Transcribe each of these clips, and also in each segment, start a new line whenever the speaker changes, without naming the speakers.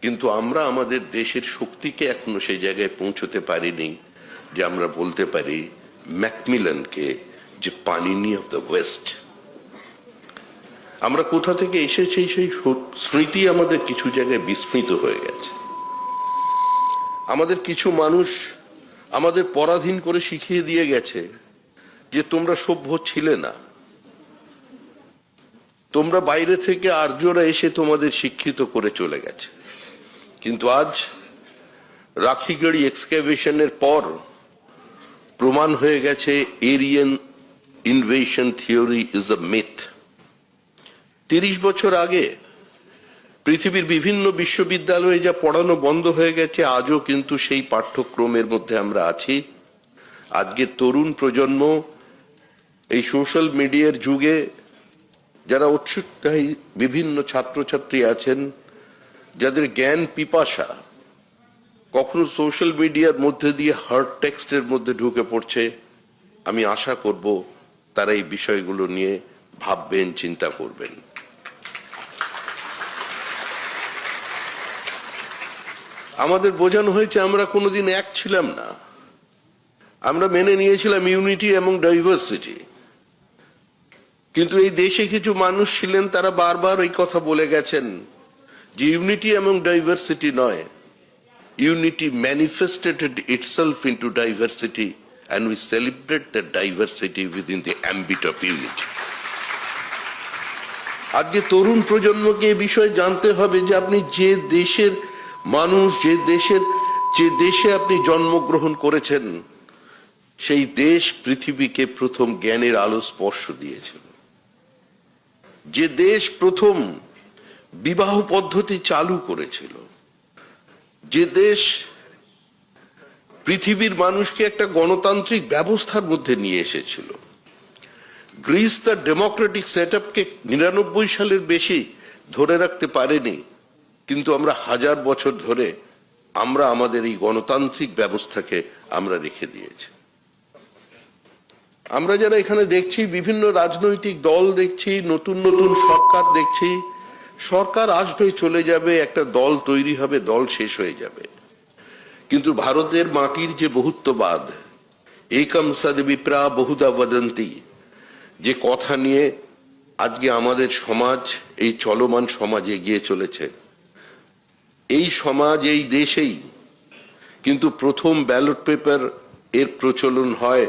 কিন্তু আমরা আমাদের দেশের শক্তিকে এখনো সেই জায়গায় পৌঁছতে পারিনি যে আমরা বলতে পারি ম্যাকমিলানকে যে পানিনি অফ দ্য ওয়েস্ট। আমরা কোথা থেকে এসেছি সেই স্মৃতি আমাদের কিছু জায়গায় বিস্মৃত হয়ে গেছে। আমাদের কিছু মানুষ আমাদের পরাধীন করে শিখিয়ে দিয়ে গেছে যে তোমরা সভ্য ছিলে না, তোমরা বাইরে থেকে আর্যরা এসে তোমাদের শিক্ষিত করে চলে গেছে। কিন্তু আজ রাখিগড়ি এক্সক্যাভেশনের পর প্রমাণ হয়ে গেছে Aryan invasion theory is a myth. 30 বছর আগে পৃথিবীর বিভিন্ন বিশ্ববিদ্যালয়ে যা পড়ানো বন্ধ হয়ে গেছে, আজও কিন্তু সেই পাঠ্যক্রমের মধ্যে আমরা আছি। আজকের তরুণ প্রজন্ম এই সোশ্যাল মিডিয়ার যুগে যারা উৎসাহী বিভিন্ন ছাত্রছাত্রী আছেন, যাদের জ্ঞান পিপাসা কখনো সোশ্যাল মিডিয়ার মধ্যে দিয়ে হার্ড টেক্সটের মধ্যে ঢুকে পড়ছে, আমি আশা করব তারা এই বিষয়গুলো নিয়ে ভাববেন, চিন্তা করবেন। আমাদের বোঝানো হয়েছে আমরা কোনোদিন এক ছিলাম না, আমরা মেনে নিয়েছিলাম ইউনিটি এবং ডাইভার্সিটি। কিন্তু এই দেশে কিছু মানুষ ছিলেন, তারা বারবার এই কথা বলে গেছেন যে ইউনিটি এবং ডাইভার্সিটি নয়, unity manifested itself into diversity and we celebrate the diversity within the ambit of unity. আজকে তরুণ প্রজন্মকে এই বিষয়ে জানতে হবে যে আপনি যে দেশের মানুষ, যে দেশে আপনি জন্মগ্রহণ করেছেন, সেই দেশ পৃথিবীকে প্রথম জ্ঞানের আলো স্পর্শ দিয়েছিল। যে দেশ প্রথম বিবাহ পদ্ধতি চালু করেছিল, যে দেশ পৃথিবীর মানুষকে একটা গণতান্ত্রিক ব্যবস্থার মধ্যে নিয়ে এসেছিল। গ্রিস তার ডেমোক্রেটিক সেটআপকে 99 সালের বেশি ধরে রাখতে পারেনি, কিন্তু আমরা 1000 বছর ধরে আমরা আমাদের এই গণতান্ত্রিক ব্যবস্থাকে আমরা রেখে দিয়েছি। আমরা যারা এখানে দেখছি, বিভিন্ন রাজনৈতিক দল দেখছি, নতুন নতুন সরকার দেখছি, সরকার আসবে চলে যাবে, একটা দল তৈরি হবে, দল শেষ হয়ে যাবে। কিন্তু ভারতের মাটির যে বহুত্ববাদ, একম সদ্বিপ্রা বহুধা বদন্তি, যে কথা নিয়ে আজকে আমাদের সমাজ, এই চলমান সমাজ এগিয়ে চলেছে, এই সমাজ, এই দেশেই কিন্তু প্রথম ব্যালট পেপার এর প্রচলন হয়।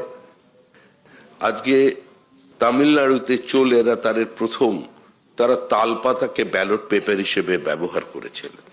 আজকে তামিলনাড়ুতে চোলেরা তারা তালপাতাকে ব্যালট পেপার হিসেবে ব্যবহার করেছিলেন।